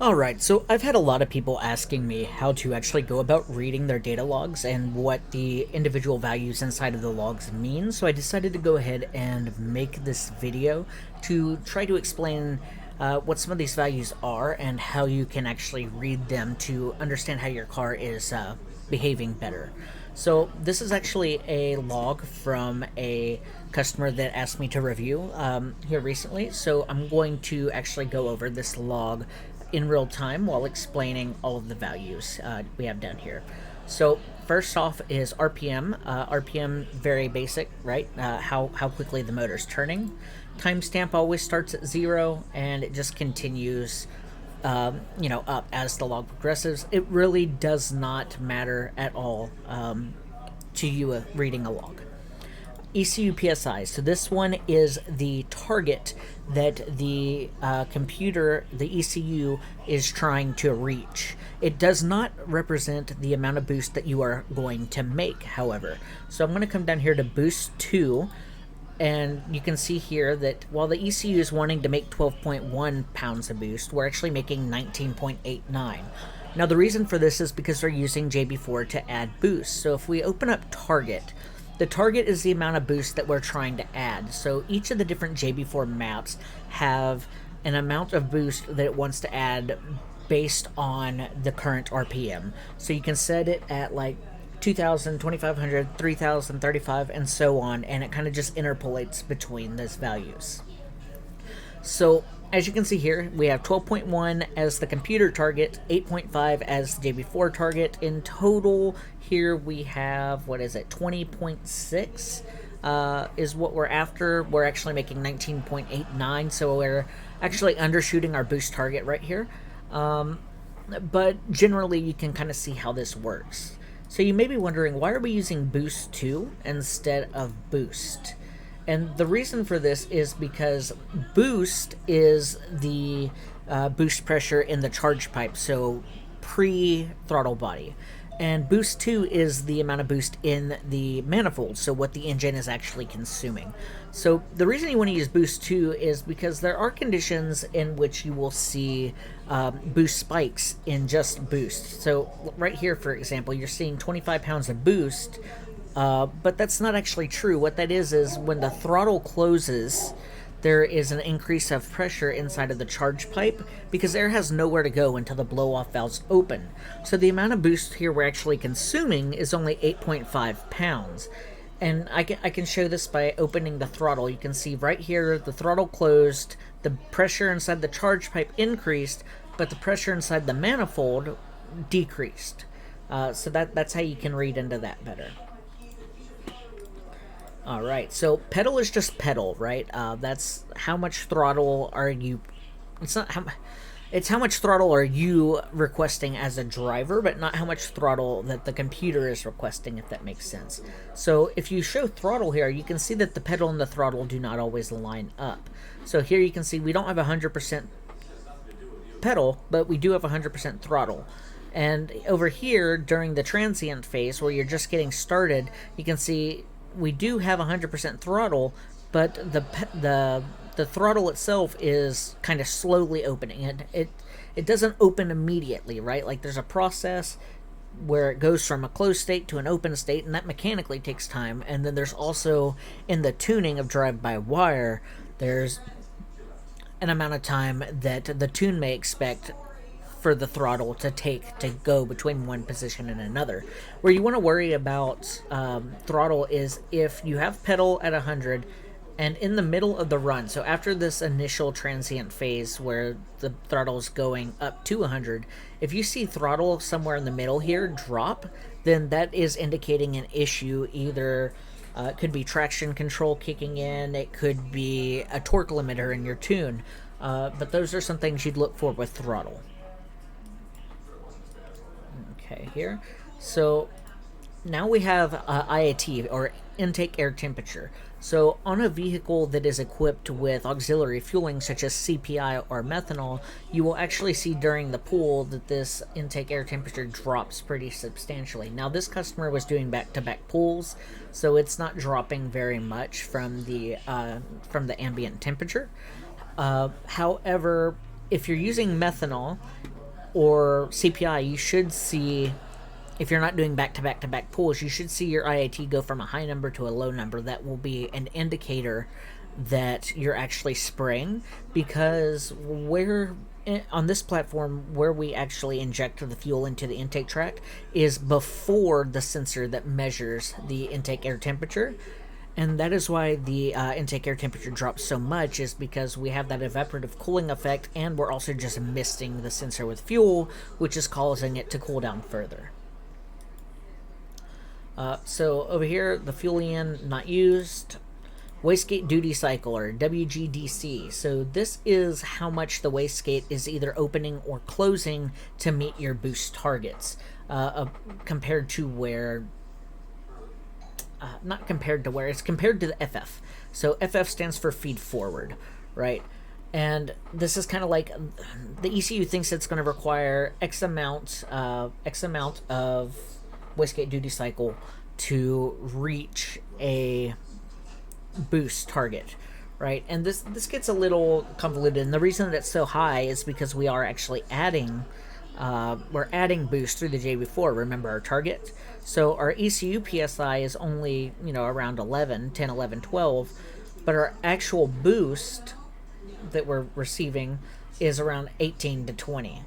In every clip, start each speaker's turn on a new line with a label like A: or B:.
A: Alright, so I've had a lot of people asking me how to actually go about reading their data logs and what the individual values inside of the logs mean, so I decided to go ahead and make this video to try to explain what some of these values are and how you can actually read them to understand how your car is behaving better. So this is actually a log from a customer that asked me to review here recently. So I'm going to actually go over this log in real time while explaining all of the values we have down here. So first off is RPM. RPM, very basic, right? How quickly the motor's turning. Timestamp always starts at 0 and it just continues up as the log progresses. It really does not matter at all to you reading a log. ECU PSI. So this one is the target that the computer, the ECU, is trying to reach. It does not represent the amount of boost that you are going to make, however. So I'm going to come down here to boost 2. And you can see here that while the ECU is wanting to make 12.1 pounds of boost, we're actually making 19.89. Now the reason for this is because they're using JB4 to add boost. So if we open up target, the target is the amount of boost that we're trying to add. So each of the different JB4 maps have an amount of boost that it wants to add based on the current RPM. So you can set it at like 2,000, 2,500, 3,000, 35, and so on, and it kind of just interpolates between those values. So as you can see here, we have 12.1 as the computer target, 8.5 as the JB4 target. In total, here we have, 20.6 is what we're after. We're actually making 19.89, so we're actually undershooting our boost target right here. But generally, you can kind of see how this works. So you may be wondering, why are we using boost 2 instead of boost? And the reason for this is because boost is the boost pressure in the charge pipe, so pre-throttle body. And boost 2 is the amount of boost in the manifold, so what the engine is actually consuming. So the reason you want to use boost 2 is because there are conditions in which you will see boost spikes in just boost. So right here, for example, you're seeing 25 pounds of boost, but that's not actually true. What that is when the throttle closes, there is an increase of pressure inside of the charge pipe because air has nowhere to go until the blow-off valves open. So the amount of boost here we're actually consuming is only 8.5 pounds. And I can show this by opening the throttle. You can see right here the throttle closed, the pressure inside the charge pipe increased, but the pressure inside the manifold decreased. So that's how you can read into that better. Alright, so pedal is just pedal, right? That's how much throttle are you... It's how much throttle are you requesting as a driver, but not how much throttle that the computer is requesting, if that makes sense. So if you show throttle here, you can see that the pedal and the throttle do not always line up. So here you can see we don't have 100% pedal, but we do have 100% throttle. And over here, during the transient phase, where you're just getting started, you can see we do have 100% throttle, but the throttle itself is kind of slowly opening. It doesn't open immediately, right? Like there's a process where it goes from a closed state to an open state, and that mechanically takes time. And then there's also, in the tuning of drive-by-wire, there's an amount of time that the tune may expect for the throttle to take to go between one position and another. Where you want to worry about throttle is if you have pedal at 100 and in the middle of the run, so after this initial transient phase where the throttle is going up to 100, if you see throttle somewhere in the middle here drop, then that is indicating an issue. Either it could be traction control kicking in, it could be a torque limiter in your tune, but those are some things you'd look for with throttle. Okay, here. So now we have IAT, or intake air temperature. So on a vehicle that is equipped with auxiliary fueling such as CPI or methanol, you will actually see during the pull that this intake air temperature drops pretty substantially. Now this customer was doing back-to-back pulls, so it's not dropping very much from the ambient temperature. However, if you're using methanol or CPI, you should see, if you're not doing back-to-back-to-back pulls, you should see your IAT go from a high number to a low number. That will be an indicator that you're actually spraying, because on this platform, where we actually inject the fuel into the intake tract is before the sensor that measures the intake air temperature. And that is why the intake air temperature drops so much, is because we have that evaporative cooling effect, and we're also just misting the sensor with fuel, which is causing it to cool down further. So over here, the fuel in not used. Wastegate duty cycle, or WGDC. So this is how much the wastegate is either opening or closing to meet your boost targets, compared to where... not compared to where, it's compared to the FF. So FF stands for feed forward, right? And this is kind of like the ECU thinks it's going to require X amount of wastegate duty cycle to reach a boost target, right? And this gets a little convoluted, and the reason that it's so high is because we are actually adding boost through the JB4. Remember our target? So our ECU PSI is only, around 11, 10, 11, 12, but our actual boost that we're receiving is around 18 to 20.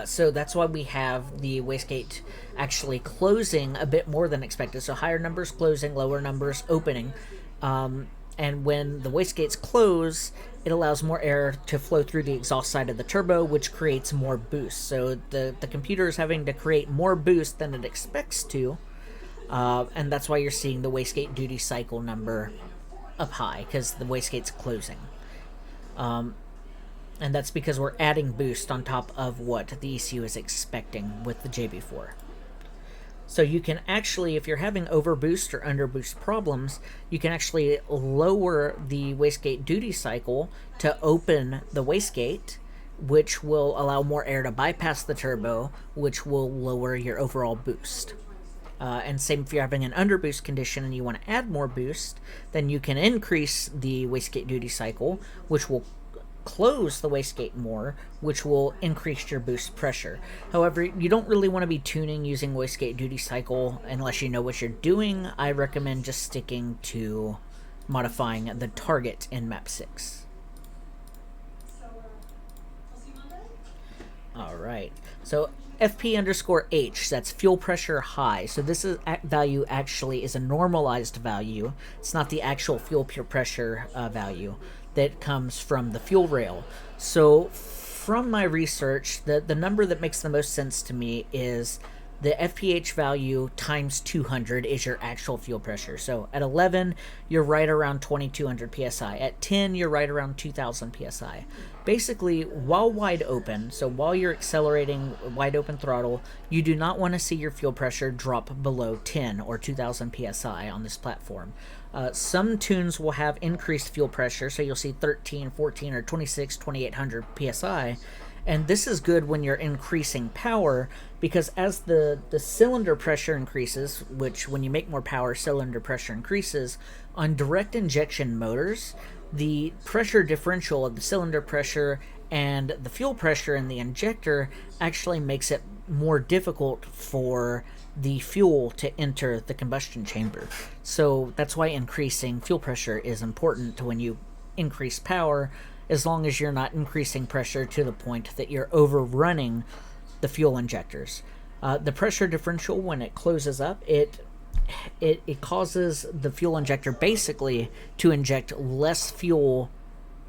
A: So that's why we have the wastegate actually closing a bit more than expected. So higher numbers closing, lower numbers opening. And when the wastegates close, it allows more air to flow through the exhaust side of the turbo, which creates more boost. So the computer is having to create more boost than it expects to. And that's why you're seeing the wastegate duty cycle number up high, because the wastegate's closing. And that's because we're adding boost on top of what the ECU is expecting with the JB4. So you can actually, if you're having overboost or underboost problems, you can actually lower the wastegate duty cycle to open the wastegate, which will allow more air to bypass the turbo, which will lower your overall boost. And same if you're having an underboost condition and you want to add more boost, then you can increase the wastegate duty cycle, which will close the wastegate more, which will increase your boost pressure. However, you don't really want to be tuning using wastegate duty cycle unless you know what you're doing. I recommend just sticking to modifying the target in map 6. Alright, so FP_H, that's fuel pressure high. So this value actually is a normalized value. It's not the actual fuel pressure value that comes from the fuel rail. So from my research, the number that makes the most sense to me is the FPH value times 200 is your actual fuel pressure. So at 11, you're right around 2200 psi. At 10, you're right around 2000 psi. Basically, while wide open, so while you're accelerating wide open throttle, you do not want to see your fuel pressure drop below 10 or 2000 psi on this platform. Some tunes will have increased fuel pressure, so you'll see 13, 14, or 26, 2800 psi. And this is good when you're increasing power, because as the cylinder pressure increases, which when you make more power, cylinder pressure increases, on direct injection motors, the pressure differential of the cylinder pressure and the fuel pressure in the injector actually makes it more difficult for the fuel to enter the combustion chamber. So that's why increasing fuel pressure is important to when you increase power, as long as you're not increasing pressure to the point that you're overrunning the fuel injectors. The pressure differential, when it closes up, it causes the fuel injector basically to inject less fuel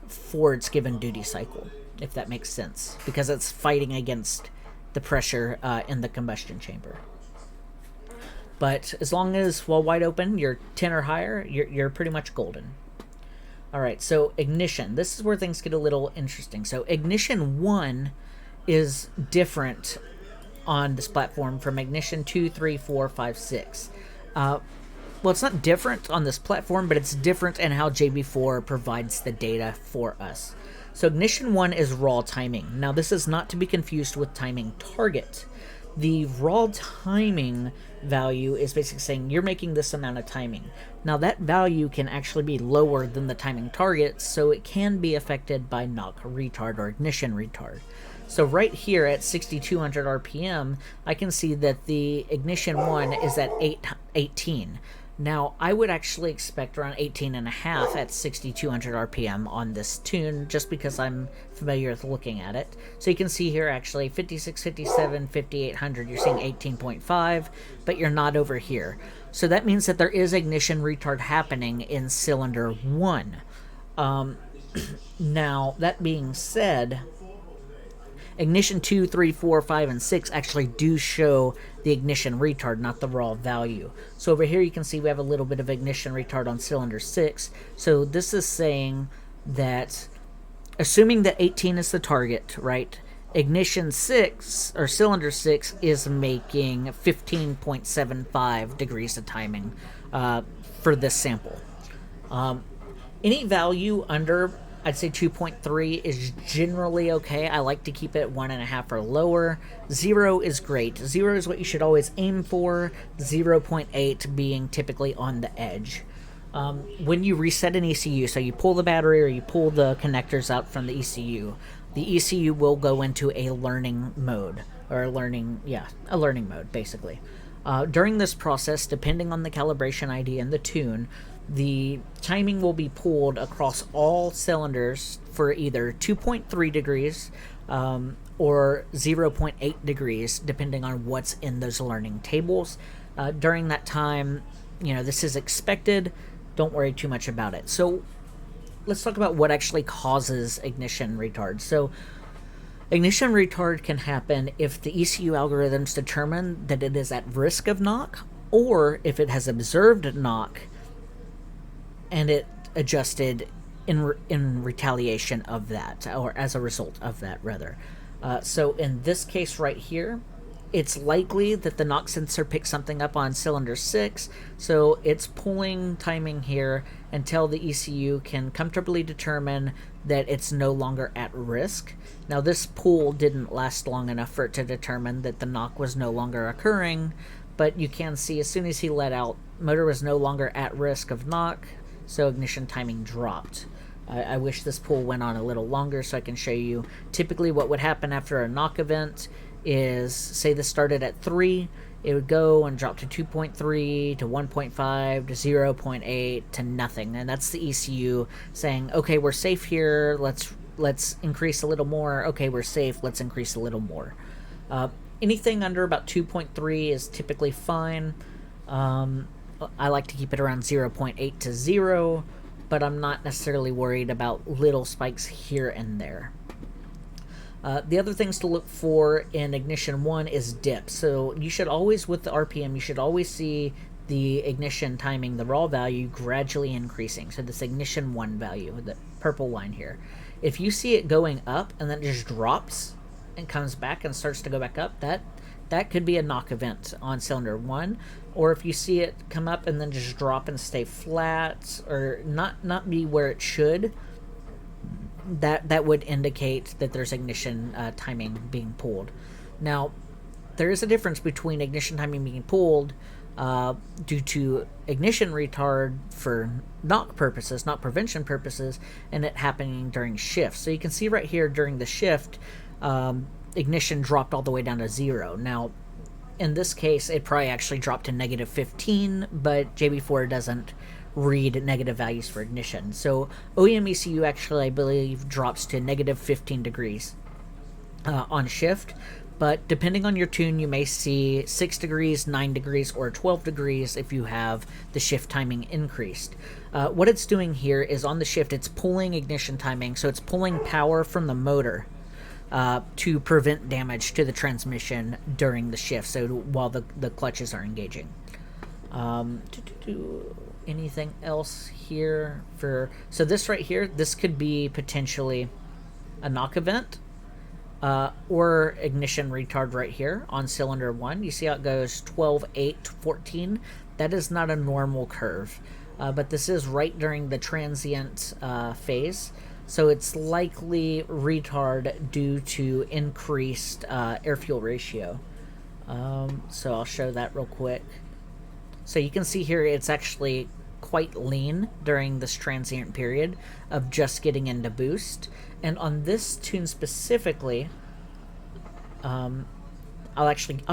A: for its given duty cycle, if that makes sense, because it's fighting against the pressure in the combustion chamber. But as long as, while wide open, you're 10 or higher, you're pretty much golden. Alright, so ignition. This is where things get a little interesting. So ignition 1 is different on this platform from ignition 2, 3, 4, 5, 6. Well, it's not different on this platform, but it's different in how JB4 provides the data for us. So ignition 1 is raw timing. Now, this is not to be confused with timing target. The raw timing value is basically saying you're making this amount of timing. Now that value can actually be lower than the timing target, so it can be affected by knock retard or ignition retard. So right here at 6200 RPM, I can see that the ignition 1 is at 18. Now, I would actually expect around 18.5 at 6200 RPM on this tune, just because I'm familiar with looking at it. So you can see here actually 56, 57, 5800, you're seeing 18.5, but you're not over here. So that means that there is ignition retard happening in cylinder 1. Now, that being said, ignition 2, 3, 4, 5, and 6 actually do show the ignition retard, not the raw value. So over here you can see we have a little bit of ignition retard on cylinder 6. So this is saying that, assuming that 18 is the target, right, ignition 6, or cylinder 6, is making 15.75 degrees of timing for this sample. Any value under, I'd say 2.3 is generally okay. I like to keep it 1.5 or lower. 0 is great. 0 is what you should always aim for. 0.8 being typically on the edge. When you reset an ECU, so you pull the battery or you pull the connectors out from the ECU will go into a learning mode, or a learning mode, basically. During this process, depending on the calibration ID and the tune, the timing will be pulled across all cylinders for either 2.3 degrees or 0.8 degrees, depending on what's in those learning tables. During that time, this is expected. Don't worry too much about it. So let's talk about what actually causes ignition retard. So ignition retard can happen if the ECU algorithms determine that it is at risk of knock, or if it has observed knock and it adjusted in retaliation of that, or as a result of that, rather. So in this case right here, it's likely that the knock sensor picked something up on cylinder 6, so it's pulling timing here until the ECU can comfortably determine that it's no longer at risk. Now this pull didn't last long enough for it to determine that the knock was no longer occurring, but you can see as soon as he let out, motor was no longer at risk of knock, so ignition timing dropped. I wish this pull went on a little longer so I can show you typically what would happen after a knock event is, say this started at 3, it would go and drop to 2.3 to 1.5 to 0.8 to nothing, and that's the ECU saying, okay, we're safe here, let's increase a little more. Okay, we're safe, let's increase a little more. Anything under about 2.3 is typically fine. I like to keep it around 0.8 to 0, but I'm not necessarily worried about little spikes here and there. The other things to look for in ignition 1 is dip. So you should always, with the RPM, you should always see the ignition timing, the raw value, gradually increasing. So this ignition 1 value, the purple line here. If you see it going up and then it just drops and comes back and starts to go back up, that could be a knock event on cylinder 1. Or if you see it come up and then just drop and stay flat, or not be where it should, that would indicate that there's ignition timing being pulled. Now, there is a difference between ignition timing being pulled due to ignition retard for knock purposes, knock prevention purposes, and it happening during shifts. So you can see right here during the shift, ignition dropped all the way down to 0. Now, in this case, it probably actually dropped to negative 15, but JB4 doesn't read negative values for ignition. So OEM ECU actually, I believe, drops to negative 15 degrees on shift, but depending on your tune, you may see 6 degrees, 9 degrees, or 12 degrees if you have the shift timing increased. What it's doing here is on the shift, it's pulling ignition timing, so it's pulling power from the motor to prevent damage to the transmission during the shift, so while the clutches are engaging. Anything else here so this right here, this could be potentially a knock event or ignition retard right here on cylinder 1. You see how it goes 12, 8, 14? That is not a normal curve, but this is right during the transient phase. So it's likely retard due to increased air-fuel ratio. So I'll show that real quick. So you can see here it's actually quite lean during this transient period of just getting into boost. And on this tune specifically, I'll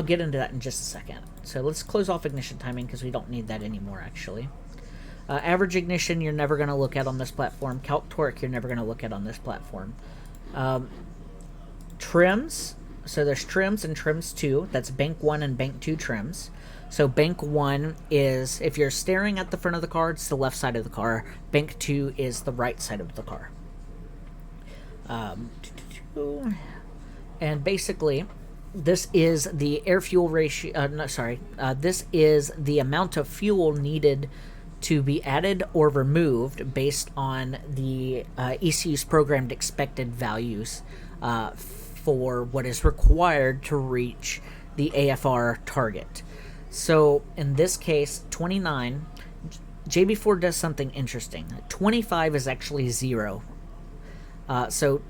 A: get into that in just a second. So let's close off ignition timing because we don't need that anymore actually. Average ignition you're never going to look at on this platform. Calc torque you're never going to look at on this platform. Trims, so there's trims and trims 2. That's bank 1 and bank 2 trims. So bank 1 is, if you're staring at the front of the car, it's the left side of the car. Bank 2 is the right side of the car. And basically, this is the air-fuel ratio, this is the amount of fuel needed to be added or removed based on the ECU's programmed expected values for what is required to reach the AFR target. So in this case, 29, JB4 does something interesting. 25 is actually 0. So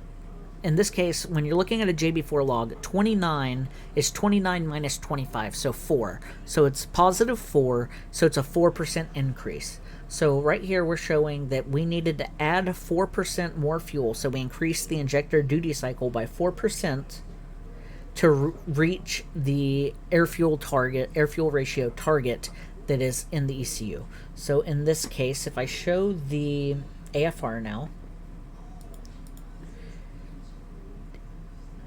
A: in this case, when you're looking at a JB4 log, 29 is 29 minus 25, so 4. So it's positive 4, so it's a 4% increase. So right here we're showing that we needed to add 4% more fuel, so we increased the injector duty cycle by 4% to reach the air-fuel ratio target that is in the ECU. So in this case, if I show the AFR now,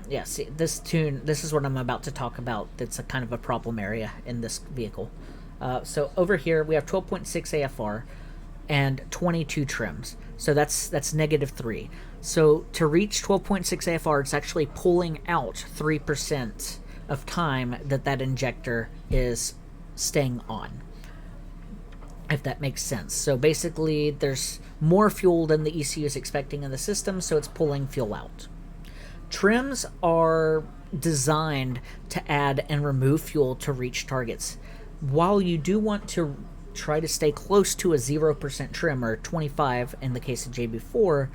A: yeah, see, this is what I'm about to talk about. That's a kind of a problem area in this vehicle. So over here, we have 12.6 AFR and 22 trims. So that's negative 3. So to reach 12.6 AFR, it's actually pulling out 3% of time that injector is staying on, if that makes sense. So basically, there's more fuel than the ECU is expecting in the system, so it's pulling fuel out. Trims are designed to add and remove fuel to reach targets. While you do want to try to stay close to a 0% trim, or 25 in the case of JB4,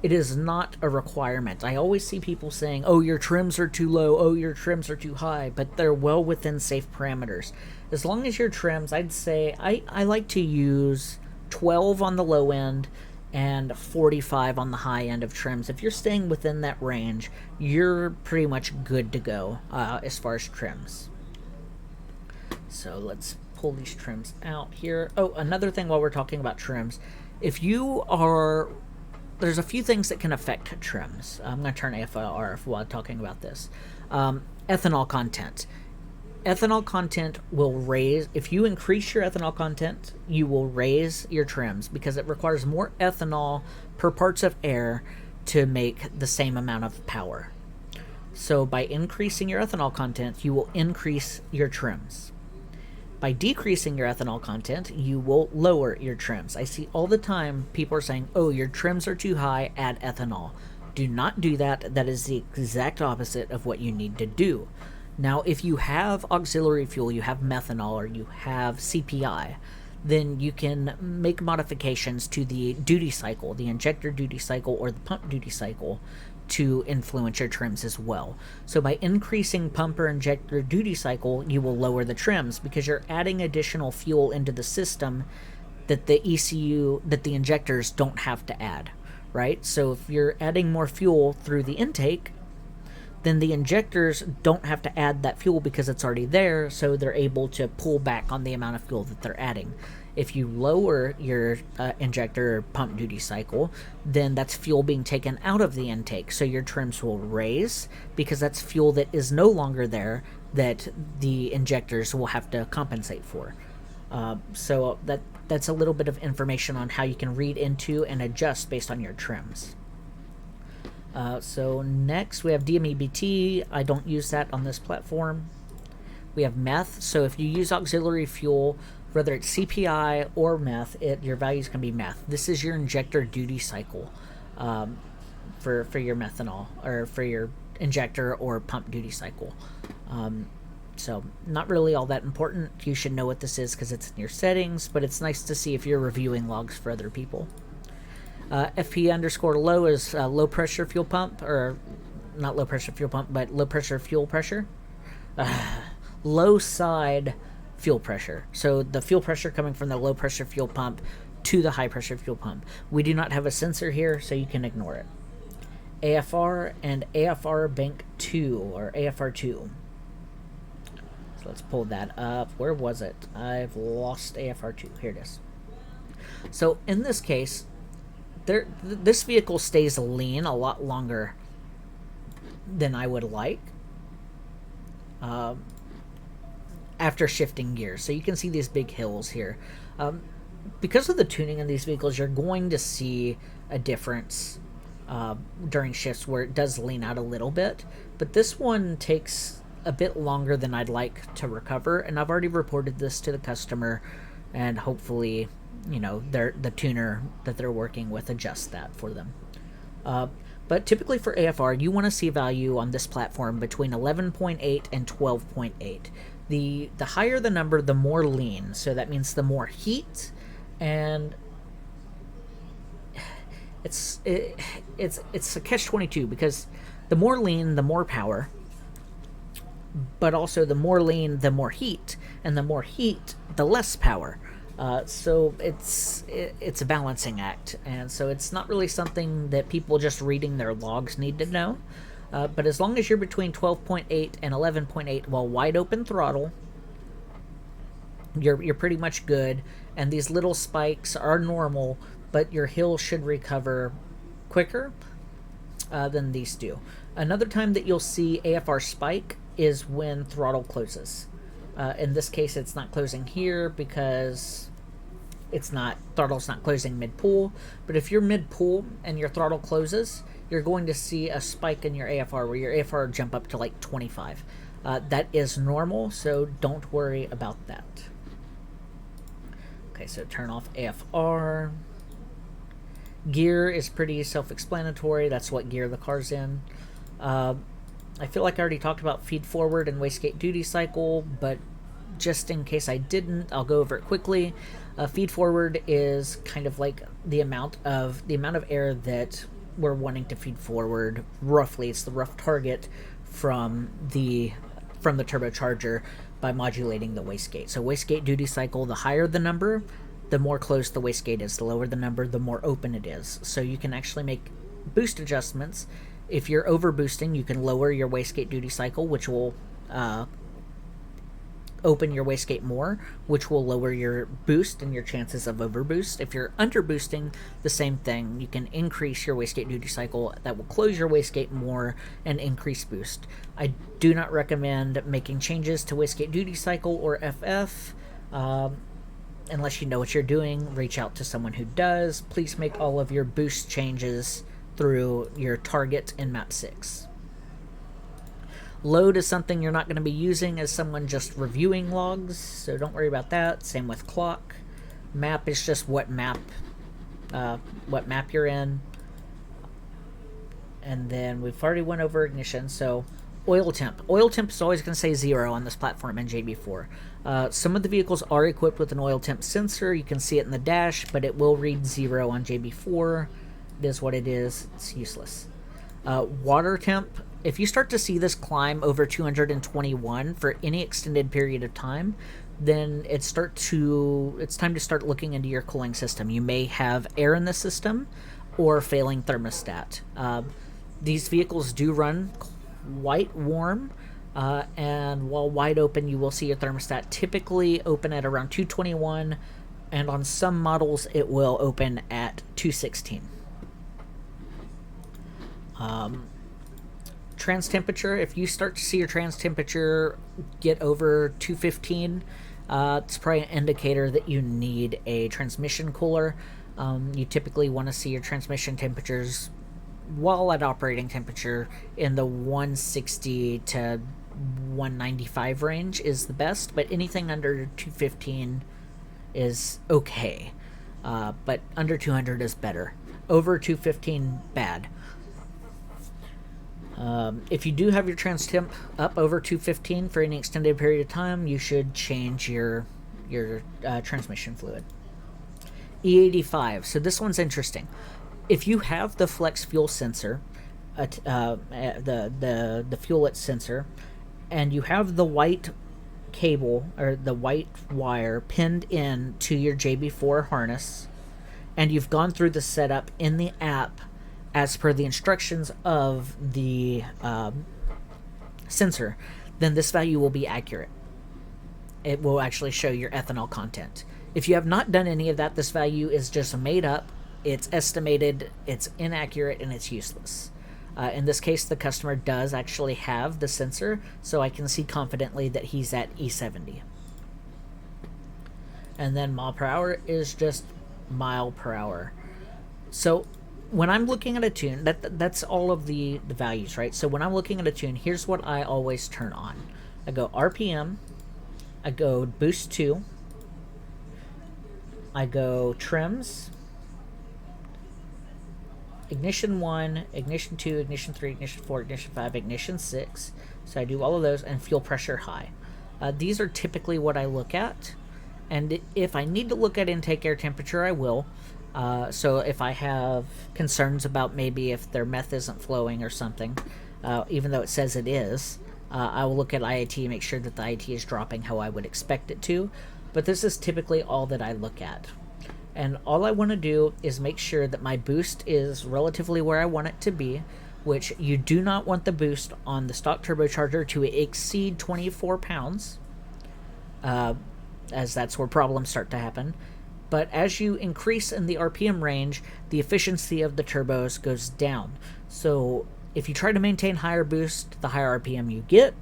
A: it is not a requirement. I always see people saying, oh, your trims are too low, oh, your trims are too high, but they're well within safe parameters. As long as your trims, I'd say, I like to use 12 on the low end and 45 on the high end of trims. If you're staying within that range, you're pretty much good to go as far as trims. So let's pull these trims out here. Oh, another thing while we're talking about trims, if you are, there's a few things that can affect trims. I'm going to turn AFR while talking about this. Ethanol content. Ethanol content will raise, if you increase your ethanol content, you will raise your trims because it requires more ethanol per parts of air to make the same amount of power. So by increasing your ethanol content, you will increase your trims. By decreasing your ethanol content, you will lower your trims. I see all the time people are saying, oh, your trims are too high, add ethanol. Do not do that. That is the exact opposite of what you need to do. Now, if you have auxiliary fuel, you have methanol, or you have CPI, then you can make modifications to the duty cycle, the injector duty cycle, or the pump duty cycle to influence your trims as well. So by increasing pump or injector duty cycle, you will lower the trims because you're adding additional fuel into the system that the ECU, that the injectors don't have to add, right? So if you're adding more fuel through the intake, then the injectors don't have to add that fuel because it's already there, so they're able to pull back on the amount of fuel that they're adding. If you lower your injector or pump duty cycle, then that's fuel being taken out of the intake, so your trims will raise because that's fuel that is no longer there that the injectors will have to compensate for. So that's a little bit of information on how you can read into and adjust based on your trims. So next we have DMEBT. I don't use that on this platform. We have meth. So if you use auxiliary fuel, whether it's CPI or meth, your values can be meth. This is your injector duty cycle for your methanol, or for your injector or pump duty cycle. So not really all that important. You should know what this is because it's in your settings, but it's nice to see if you're reviewing logs for other people. FP_low is low pressure fuel pump, or not low pressure fuel pump, but low pressure fuel pressure. low side fuel pressure. So the fuel pressure coming from the low pressure fuel pump to the high pressure fuel pump. We do not have a sensor here, so you can ignore it. AFR and AFR bank 2 or AFR 2. So let's pull that up. Where was it? I've lost AFR 2. Here it is. So in this case, this vehicle stays lean a lot longer than I would like after shifting gears. So you can see these big hills here. Because of the tuning in these vehicles, you're going to see a difference during shifts where it does lean out a little bit. But this one takes a bit longer than I'd like to recover, and I've already reported this to the customer, and hopefully, you know, the tuner that they're working with adjusts that for them. But typically for AFR, you want to see value on this platform between 11.8 and 12.8. The higher the number, the more lean. So that means the more heat, and it's a catch-22 because the more lean, the more power. But also the more lean, the more heat, and the more heat, the less power. So it's a balancing act, and so it's not really something that people just reading their logs need to know. But as long as you're between 12.8 and 11.8 while wide open throttle, you're pretty much good. And these little spikes are normal, but your hill should recover quicker than these do. Another time that you'll see AFR spike is when throttle closes. In this case, it's not closing here because throttle's not closing mid-pull. But if you're mid-pull and your throttle closes, you're going to see a spike in your AFR where your AFR will jump up to like 25. That is normal, so don't worry about that. Okay, so turn off AFR. Gear is pretty self-explanatory. That's what gear the car's in. I feel like I already talked about feed forward and wastegate duty cycle, but just in case I didn't, I'll go over it quickly. Feed forward is kind of like the amount of air that we're wanting to feed forward. Roughly, it's the rough target from the turbocharger by modulating the wastegate. So wastegate duty cycle, the higher the number, the more closed the wastegate is. The lower the number, the more open it is. So you can actually make boost adjustments. If you're over boosting, you can lower your wastegate duty cycle, which will open your wastegate more, which will lower your boost and your chances of overboost. If you're under boosting, the same thing. You can increase your wastegate duty cycle. That will close your wastegate more and increase boost. I do not recommend making changes to wastegate duty cycle or FF. Unless you know what you're doing, reach out to someone who does. Please make all of your boost changes through your target in map 6. Load is something you're not going to be using as someone just reviewing logs, so don't worry about that. Same with clock. Map is just what map you're in. And then we've already went over ignition, so oil temp. Oil temp is always going to say 0 on this platform in JB4. Some of the vehicles are equipped with an oil temp sensor. You can see it in the dash, but it will read 0 on JB4. It is what it is. It's useless. Water temp. If you start to see this climb over 221 for any extended period of time, then it's time to start looking into your cooling system. You may have air in the system or failing thermostat. These vehicles do run quite warm, and while wide open, you will see your thermostat typically open at around 221, and on some models it will open at 216. Trans temperature, if you start to see your trans temperature get over 215, it's probably an indicator that you need a transmission cooler. You typically want to see your transmission temperatures while at operating temperature in the 160 to 195 range is the best, but anything under 215 is okay. But under 200 is better. Over 215, bad. If you do have your trans temp up over 215 for any extended period of time, you should change your transmission fluid. E85. So this one's interesting. If you have the flex fuel sensor, the fuelet sensor, and you have the white cable or the white wire pinned in to your JB4 harness, and you've gone through the setup in the app as per the instructions of the sensor, then this value will be accurate. It will actually show your ethanol content. If you have not done any of that, this value is just made up, it's estimated, it's inaccurate, and it's useless. In this case, the customer does actually have the sensor, so I can see confidently that he's at E70. And then mile per hour is just mile per hour. So when I'm looking at a tune, that's all of the values, right? So when I'm looking at a tune, here's what I always turn on. I go RPM, I go boost 2, I go trims, ignition 1, ignition 2, ignition 3, ignition 4, ignition 5, ignition 6. So I do all of those, and fuel pressure high. These are typically what I look at, and if I need to look at intake air temperature, I will. So if I have concerns about maybe if their meth isn't flowing or something, even though it says it is, I will look at IAT, make sure that the IAT is dropping how I would expect it to. But this is typically all that I look at. And all I want to do is make sure that my boost is relatively where I want it to be, which you do not want the boost on the stock turbocharger to exceed 24 pounds, as that's where problems start to happen. But as you increase in the RPM range, the efficiency of the turbos goes down. So if you try to maintain higher boost, the higher RPM you get,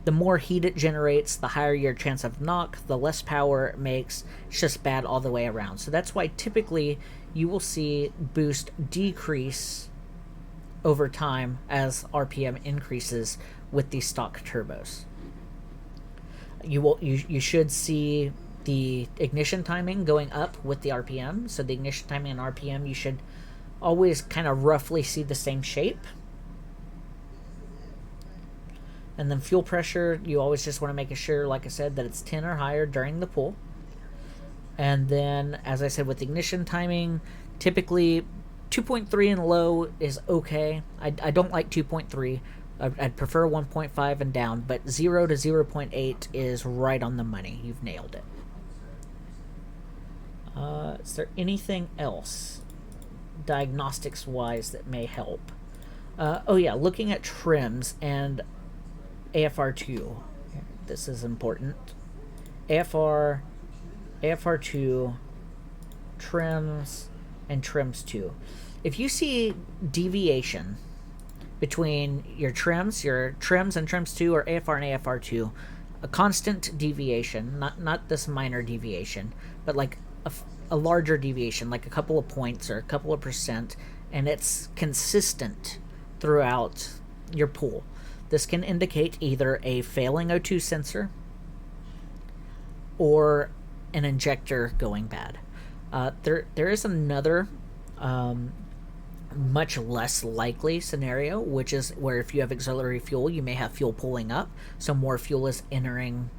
A: the more heat it generates, the higher your chance of knock, the less power it makes. It's just bad all the way around. So that's why typically you will see boost decrease over time as RPM increases with the stock turbos. You should see the ignition timing going up with the RPM. So the ignition timing and RPM, you should always kind of roughly see the same shape. And then fuel pressure, you always just want to make sure, like I said, that it's 10 or higher during the pull. And then, as I said, with ignition timing, typically 2.3 and low is okay. I don't like 2.3. I'd prefer 1.5 and down, but 0 to 0.8 is right on the money. You've nailed it. Is there anything else diagnostics-wise that may help? Oh yeah, looking at trims and AFR2. This is important. AFR, AFR2, trims, and trims 2. If you see deviation between your trims and trims 2, or AFR and AFR2, a constant deviation, not this minor deviation, but like a larger deviation, like a couple of points or a couple of percent, and it's consistent throughout your pool. This can indicate either a failing O2 sensor or an injector going bad. There is another much less likely scenario, which is where if you have auxiliary fuel, you may have fuel pulling up, so more fuel is entering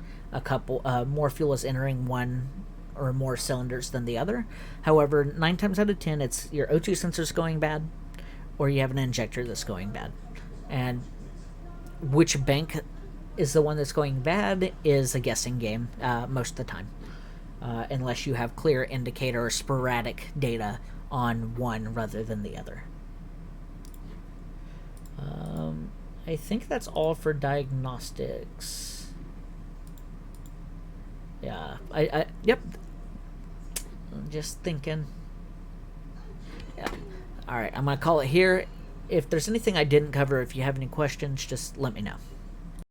A: one or more cylinders than the other. However, 9 times out of 10, it's your O2 sensor's going bad, or you have an injector that's going bad. And which bank is the one that's going bad is a guessing game most of the time, unless you have clear indicator or sporadic data on one rather than the other. I think that's all for diagnostics. Yeah, yep. I'm just thinking. Yeah. All right, I'm gonna call it here. If there's anything I didn't cover, if you have any questions, just let me know.